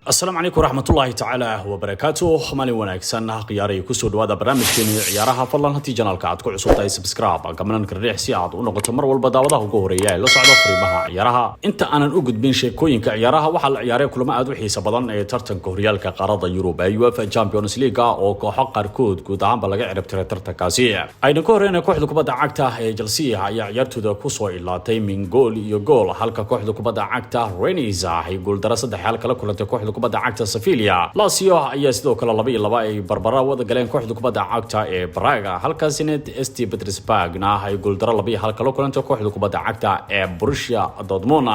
السلام عليكم ورحمة الله تعالى وبركاته. مالي wanaagsan qiyaarey ku soo dhawaada barnaamijkeena ciyaaraha fadlan haddii janaalka aad ku cusubtahay subscribe gamanan karriix si aad u noqoto mar walba daawadaha ugu horeeya ee la socda fariimaha ciyaaraha. Inta aanan u gudbin sheekooyinka ciyaaraha waxaa la ciyaaray kulamo aad u xiiso badan ee tartanka horyaalka qaaradda Yurub ee UEFA Champions League oo kooxo qaarkood guud ahaan laga cirib tiray tartankaasi. Ayna ku horreeyeen kooxda kubadda cagta ee Chelsea ayaa ciyaartooda ku soo ilaatay min gool iyo gool halka kooxda kubadda cagta Rennes ay gool dara 3 kala kulantay kooxda kubadda cagta Sevilla. Lazio ayaa sidoo kale 2-2 ay barbara wada galeen kooxda kubadda cagta ee Braga halkaasina ST Petersburgna ay gool dara 2 kala kulantay kooxda kubadda cagta ee Borussia Dortmund.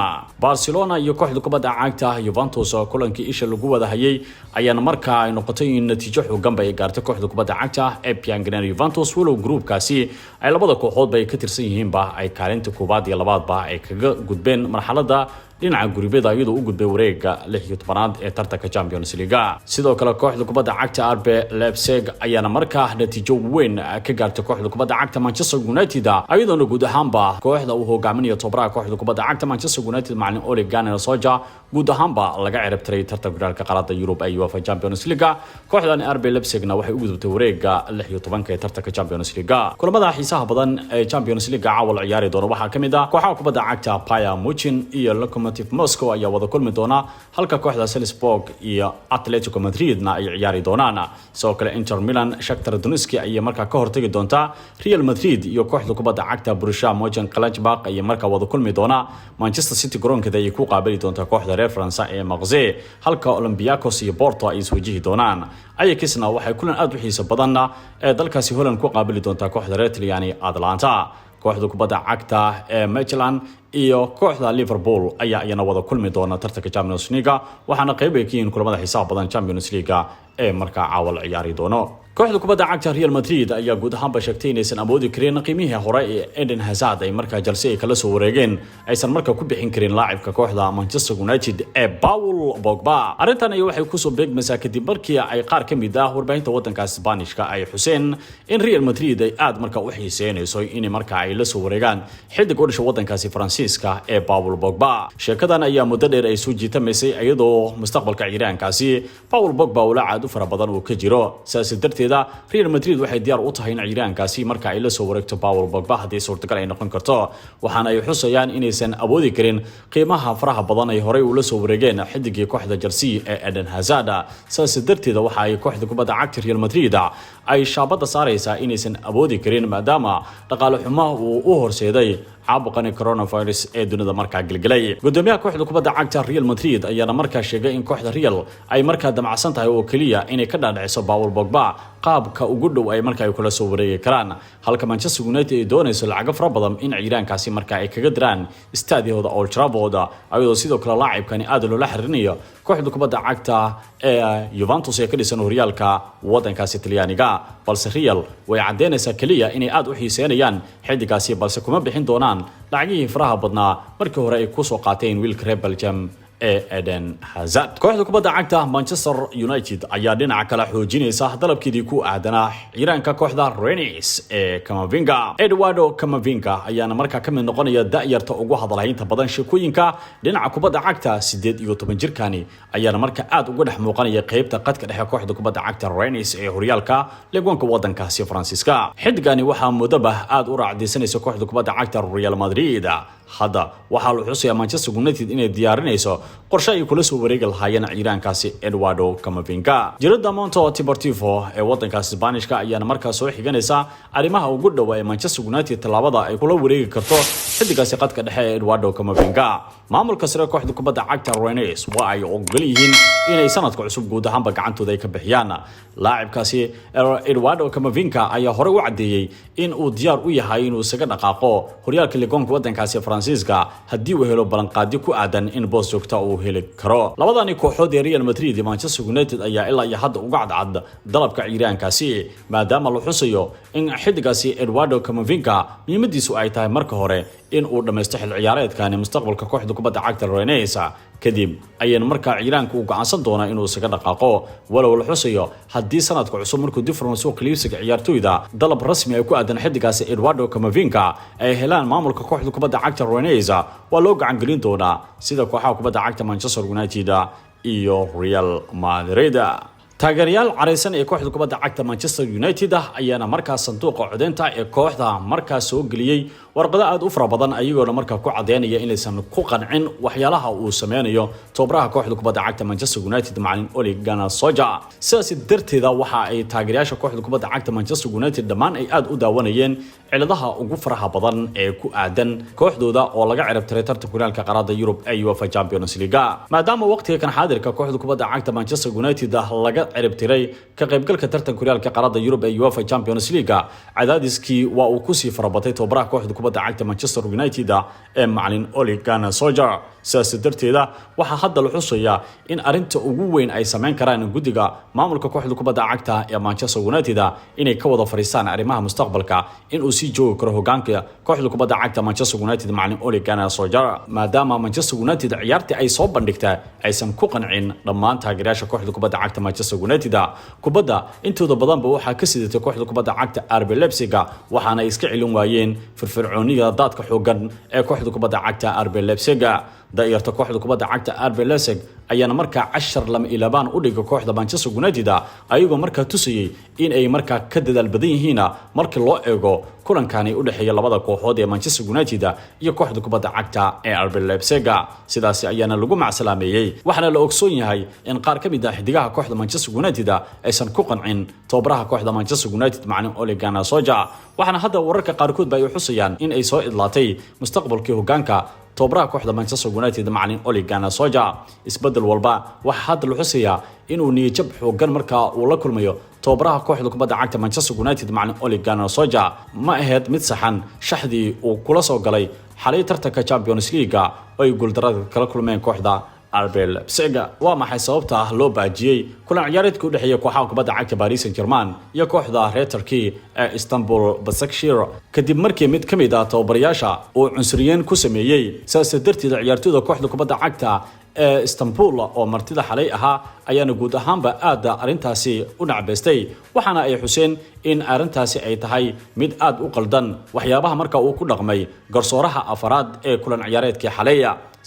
Barcelona iyo kooxda kubadda cagta Juventus kulankii isha lagu wada hayay ayaan markaa ay noqotay natiijo xooggan bay gaartay kooxda kubadda cagta ee Piangeneri Juventus walow groupkaasi ay labada kooxood bay ka tirsan yihiinba ay kaalinta koobaad iyo labaadba ay kaga gudbeen marxaladda dhinaca guribada iyadoo u gudbay wareegga 16-aad ee tartanka Champions League. Sidoo kale kooxda kubadda cagta RB Leipzig ayaana markaa natiijo weyn ka gaartay kooxda kubadda cagta Manchester United iyadoo guud ahaanba kooxda uu hogaaminayo tababaraha kooxda kubadda cagta Manchester United macallin Ole Gunnar Solskjaer guud ahaanba laga cirib tiray tartanka horyaalka qaaradda Yurub ee UEFA Champions League. Kooxdan RB Leipzigna waxay u gudubtay wareegga 16 ee tartanka Champions League. Kulamada xiisaha badan ee Champions League caawal ciyaari doona waxaa kamid ah kooxaha kubadda cagta Bayern Munich iyo Moscow ayaa wada kulmi doona halka kooxda Salzburg iyo Atletico Madrid-na ay ciyaari doonaan. Sidoo kale Inter Milan Shakhtar Donetsk ay markaa ka hortagi doonta Real Madrid iyo kooxda kubadda cagta Borussia Mönchengladbach ay markaa wada kulmi doona. Manchester City garoonkeeda ay ku qaabili doonta kooxda reer France ee Marseille halka Olympiacos iyo Porto ay iswajihi doonaan. Ajaxna waxay kulan aad u xiiso badan ee dalkaasi Holland ku qaabili doonta kooxda reer Talyaani Atalanta. kooxda kubadda cagta ee Midtjylland iyo kooxda Liverpool ayaa iyana wada kulmi doona tartanka Champions League waxaana qayb ay ka yihiin kulamada xiisaha badan Champions League ee markaa caawal ciyaari doono. kooxda kubadda cagta Real Madrid ayaa guud ahaan sheegtay inaysan awoodi karin qiimihii hore ee Eden Hazard ay markaa Chelsea ay kala soo wareegeen aysan markaa ku bixin karin laacibka kooxda Manchester United ee Paul Pogba. Arrintan ay waxay ku soo beegmaysaa kadib markii ay qaar ka mid ah warbaahinta waddanka Isbaanishka ay xuseen in Real Madrid ay aad markaa u xiiseynayso in markaa ay la soo wareegaan xiddig u dhashay waddankaasi Faransiiska ee Paul Pogba. Sheekadan ayaa muddo dheer ay soo jiitamaysay iyadoo mustaqbalka ciyaaraankaasi Paul Pogba uu la caad u fara badan uu ka jiro. Real Madrid waxay diyaar u tahay in ciyaaraankaasi marka ay la soo wareegto Paul Pogba hadii suurtagal ay noqon karto waxaana ay xusayaan inaysan awoodi karin qiimaha faraha badan ay hore u la soo wareegeen xiddigii kooxda Chelsea ee Eden Hazard. saas darteed waxa ay kooxda kubadda cagta Real Madrid ay shaabada saaraysaa inaysan awoodi karin maadaama dhaqaale xumo uu u horseeday caabuqan coronavirus ee dunida markaa galgalay. Gudoomiyaha kooxda kubadda cagta Real Madrid ayaana markaa sheegay in kooxda Real ay markaa damacsan tahay oo kaliya inay ka dhaadhiciso Paul Pogba qaabka ugu dhow ay markaa ay kula soo wareegi karaan halka Manchester United ay doonayso lacag fara badan in ciyaaraankaasi markaa ay kaga diraan istaadiyada Old Trafford ayadoo sidoo kale laacibkani aad loola xiriirinayo kooxda kubadda cagta ee Juventus ee ka dhisan horyaalka waddankaasi Talyaaniga balse Real way cadeynaysaa kaliya inay aad u xiiseynayaan xiddigaasi balse kuma bixin doonaan lacagihii faraha badnaa markii hore ay ku soo qaateen wiilka reer Belgium ee Eden Hazard. kooxda kubadda cagta Manchester United ayaa dhinaca kale xoojinaysa dalabkeedii ku aadanaa ciyaaraanka kooxda Rennes ee Camavinga. Eduardo Camavinga ayaana markaa ka mid noqonaya da'yarta ugu hadalhaynta badan sheekooyinka dhinaca kubadda cagta 18 jirkani ayaana markaa aad uga dhex muuqanaya qaybta qadka dhexe kooxda kubadda cagta Rennes ee horyaalka leegwanka waddankaasi Faransiiska. xiddigani waxaa mudaba aad u raacdeysanaysa kooxda kubadda cagta Real Madrid hadda waxaa la xusayaa Manchester United inay diyaarinayso qorshe ay kula soo wareegi lahaayeen ciyaaraankaasi Eduardo Camavinga. Jirada Monto Deportivo ee waddankaasi Isbaanishka ayaana markaa soo xiganaysa arrimaha ugu dhow ee Manchester United talaabada ay kula wareegi karto xiddigaasi qadka dhexe ee Eduardo Camavinga. maamulka sare kooxda kubadda cagta Rennes waa ay ogol yihiin inay sanadka cusub guud ahaanba gacantooda ay ka bixiyaan. laacibkaasi Eduardo Camavinga ayaa hore u cadeeyay in uu diyaar u yahay inuu isaga dhaqaaqo horyaalka liigaanka waddankaasi Faransiiska haddii uu helo ballanqaadi ku aadan in boos joogta uu heli karo. labadani kooxood ee Real Madrid iyo Manchester United ayaa ilaa iyo hadda uga cadcad dalabka ciyaaraankaasi maadaama la xusayo in xiddigaasi Eduardo Camavinga muhiimadiisu ay tahay marka hore in uu dhameysto xil ciyaareedkan mustaqbalka kooxda kubadda cagta Rennes kadib ayaan markaa ciyaaraanku u go'aansan doonaa inuu isaga dhaqaaqo walow la xusayo haddii sanadka cusub markuu different soo qiibsiga ciyaartooyda dalab rasmi ay ku aadan xiddigaasi Eduardo Camavinga ay helaan maamulka kooxda kubadda cagta Rennes waa loo gacan gelin doonaa sida kooxaha kubadda cagta Manchester United iyo Real Madrid. taageerayaal careysan ee kooxda kubadda cagta Manchester United ayaana markaas sanduuqa codeynta ee kooxda markaas soo galiyay warqado aad u fara badan ayagoo markaa ku cadeynaya inaysan ku qancin waxyaalaha uu sameeyo tababaraha kooxda kubadda cagta Manchester United macallin Ole Gunnar Solskjaer. sidaas darteeda waxa ay taageerayaasha kooxda kubadda cagta Manchester United dhamaan ay aad u daawanayeen ciladaha ugu faraha badan ee ku aadan kooxdooda oo laga cirib tiray tartanka horyaalka qaaradda Yurub ee UEFA Champions League. maadaama waqtiga kan xaadirka kooxda kubadda cagta Manchester United laga cirib tiray ka qaybgalka tartanka horyaalka qaaradda Yurub ee UEFA Champions League, cadaadiskii waa uu ku sii farabatay tababaraha kooxda kubadda cagta Manchester United ee macallin Ole Gunnar Solskjaer. sidaas darteeda waxa hadda la xusayaa in arinta ugu weyn ay sameyn karaan guddiga maamulka kooxda kubadda cagta ee Manchester United inay ka wada fariistaan arrimaha mustaqbalka in uu sii joogo karo hogaanka kooxda kubadda cagta Manchester United macallin Ole Gunnar Solskjaer, maadaama Manchester United ciyaartii ay soo bandhigtay aysan ku qancin dhammaan taageerayaasha kooxda kubadda cagta Manchester United. kubadda intooda badanba waxa ka sidatay kooxda kubadda cagta RB Leipzig waxaana ay iska cilin waayeen firfircoonida daadka xoogan ee kooxda kubadda cagta RB Leipzig. daayirta kooxda kubadda cagta RB Leipzig ayaana markaa 10-2 u dhigay kooxda Manchester United ayagoo markaa tusayay in ay markaa ka dadaal badan yihiin markii loo eego kulankani u dhaxeeya labada kooxood ee Manchester United iyo kooxda kubadda cagta ee RB Leipzig. sidaas ayaana lagu macsalaameeyay waxaana la ogsoon yahay in qaar ka mid ah xidigaha kooxda Manchester United aysan ku qancin tababaraha kooxda Manchester United macallin Ole Gunnar Solskjaer, waxaana hadda wararka qaarkood ay xusayaan in ay soo idlaatay mustaqbalkii hogaanka tababaraha kooxda Manchester United macallin Ole Gunnar Solskjaer. isbedel walba waxa hadda la xusayaa inuu niyad xoogan markaa uu la kulmayo tababaraha kooxda kubadda cagta Manchester United macallin Ole Gunnar Solskjaer ma ahayd mid saxan shaxdii uu kula soo galay xalay tartanka Champions League oo ay guuldarada kala kulmeen kooxda RB Leipzig. waa maxay sababta loo baajiyay kulan ciyaareedka u dhaxeeya kooxaha kubadda cagta Paris Saint-Germain iyo kooxda Red Turkey ee Istanbul Başakşehir kadib markii mid ka mid ah tababarayaasha uu cunsuriyeen ku sameeyay sidaas darteed ciyaartooyda kooxda kubadda cagta ee Istanbul oo martida xalay ahaa ayaana guud ahaanba aad arintaasi u nacbeystay, waxaana ay xuseen in arintaasi ay tahay mid aad u qaldan waxyaabaha markaa uu ku dhaqmay garsooraha afaraad ee kulan ciyaareedkii xalay.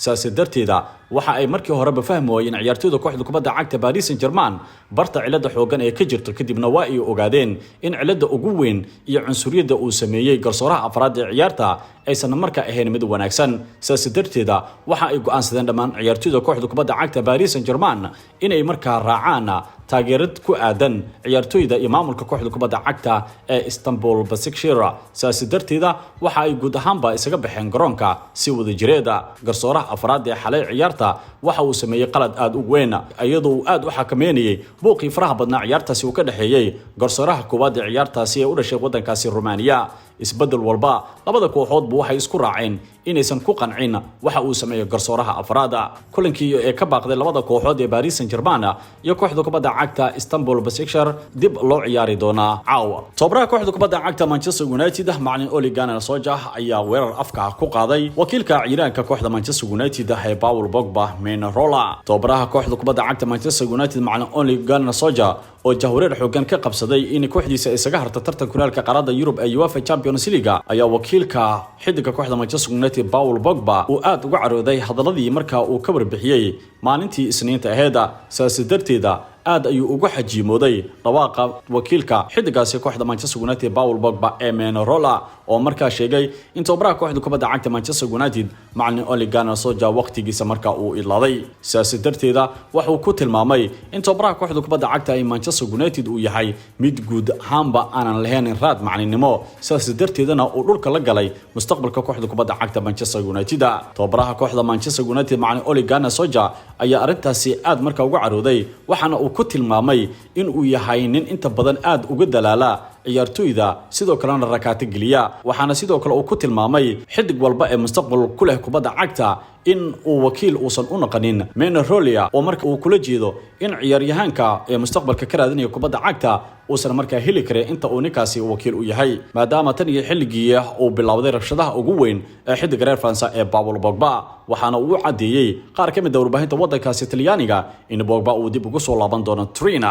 sidaas darteeda waxa ay markii horeba fahmayeen ciyaartooyda kooxda kubadda cagta Paris Saint-Germain barta cilada xoogan ee ka jirto kadibna waa ay ogaadeen in cilada ugu weyn iyo cunsuriyada uu sameeyay garsooraha afraad ee ciyaarta aysan markaa ahayn mid wanaagsan. sidaas darteeda waxa ay go'aansadeen dhammaan ciyaartooyda kooxda kubadda cagta Paris Saint-Germain inay markaa raacaan taageerad ku aadan ciyaartooyda iyo maamulka kooxda kubadda cagta ee Istanbul Başakşehir. sidaas darteeda waxa ay guud ahaanba isaga baxeen garoonka si wada jireeda. garsooraha afraad ee xalay ciyaarta waxa uu sameeyay qalad aad u weyn iyadoo aad u xakameynayay buuqii faraha badnaa ciyaartaasi uu ka dhaxeeyay garsooraha koowaad ee ciyaartaasi ee u dhashay wadankaasi Romania. isbedel walba labada kooxood waxay isku raaceen inaysan ku qancin waxa uu sameeyay garsooraha afraad. kulankii ee ka baaqday labada kooxood ee Paris Saint-Germain iyo kooxda kubadda cagta Istanbul Başakşehir dib loo ciyaari doona caawa. tababaraha kooxda kubadda cagta Manchester United macallin Ole Gunnar Solskjaer ayaa weerar afka ku qaaday wakiilka ciyaaraanka kooxda Manchester United ee Paul Pogba Manarola. tababaraha kooxda kubadda cagta Manchester United macallin Ole Gunnar Solskjaer oo jahwareer xoogan ka qabsaday in kooxdiisa isaga harta tartanka horyaalka qaaradda Yurub ee UEFA Champions League ayaa wakiilka xidiga kooxda Manchester United Paul Pogba uu aad uga carooday hadaladii markaa uu ka warbixiyay maalintii Isniinta aheeda. sidaas darteeda aad ayuu ugu xajiimooday dhawaaqa wakiilka xidigaasi kooxda Manchester United Paul Pogba ee Manarola oo markaa sheegay in tababaraha kooxda kubadda cagta Manchester United macallin Ole Gunnar Solskjaer waqtigiisa markaa uu idlaaday. sidaas darteeda waxa uu ku tilmaamay in tababaraha kooxda kubadda cagta ee Manchester United uu yahay mid guud ahaanba aanan lahayn raad macallinimo. sidaas darteedana uu dhulka la galay mustaqbalka kooxda kubadda cagta Manchester United. tababaraha kooxda Manchester United macallin Ole Gunnar Solskjaer ayaa arintaasi aad markaa uga carooday, waxaana uu ku tilmaamay in uu yahay nin inta badan aad uga dalaala ciyaartooyda sidoo kalena rakaata geliya. waxaana sidoo kale uu ku tilmaamay xidig walba ee mustaqbal ku leh kubadda cagta in uu wakiil uusan u noqonin Manarola oo marka uu kula jeedo in ciyaaryahanka ee mustaqbalka ka raadinaya kubadda cagta uusan markaa heli karin inta uu ninkaasi wakiil u yahay, maadaama tan iyo xilligii uu bilowday rabshadaha ugu weyn ee xidiga reer France ee Paul Pogba. waxaana uu cadeeyay qaar ka mid ah warbaahinta wadankaasi Talyaaniga in Pogba uu dib ugu soo laaban doono Turin.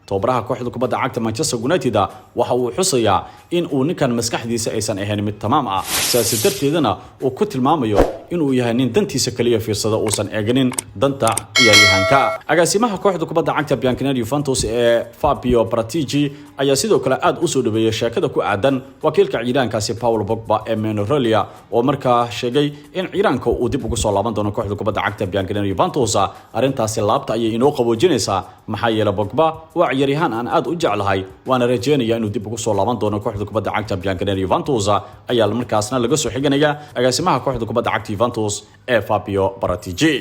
tababaraha kooxda kubadda cagta Manchester United waxa uu xusayaa in uu ninkan maskaxdiisa aysan ahayn mid tamaam ah, sidaas darteedana uu ku tilmaamayo inuu yahay nin dantiisa kaliya fiirsada uusan eeganin danta ciyaaryahanka agaasimaha kooxda kubadda cagta Bianconeri Juventus ee Fabio Paratici ayaa sidoo kale aad u soo dhaweeyay sheekada ku aadan wakiilka ciidankaasi Paul Pogba ee Monreal oo markaa sheegay in ciidanka uu dib ugu soo laaban doono kooxda kubadda cagta Bianconeri Juventus arintaasi laabta ayay inoo qaboojinaysaa maxaa yeelay Pogba waa ciyaaryahan aan aad u jeclahay waana rajeenaya inuu dib ugu soo laaban doono kooxda kubadda cagta Bianconeri Juventus ayaa markaasna laga soo xiganaya agaasimaha kooxda kubadda cagta Juventus ee Fabio Paratici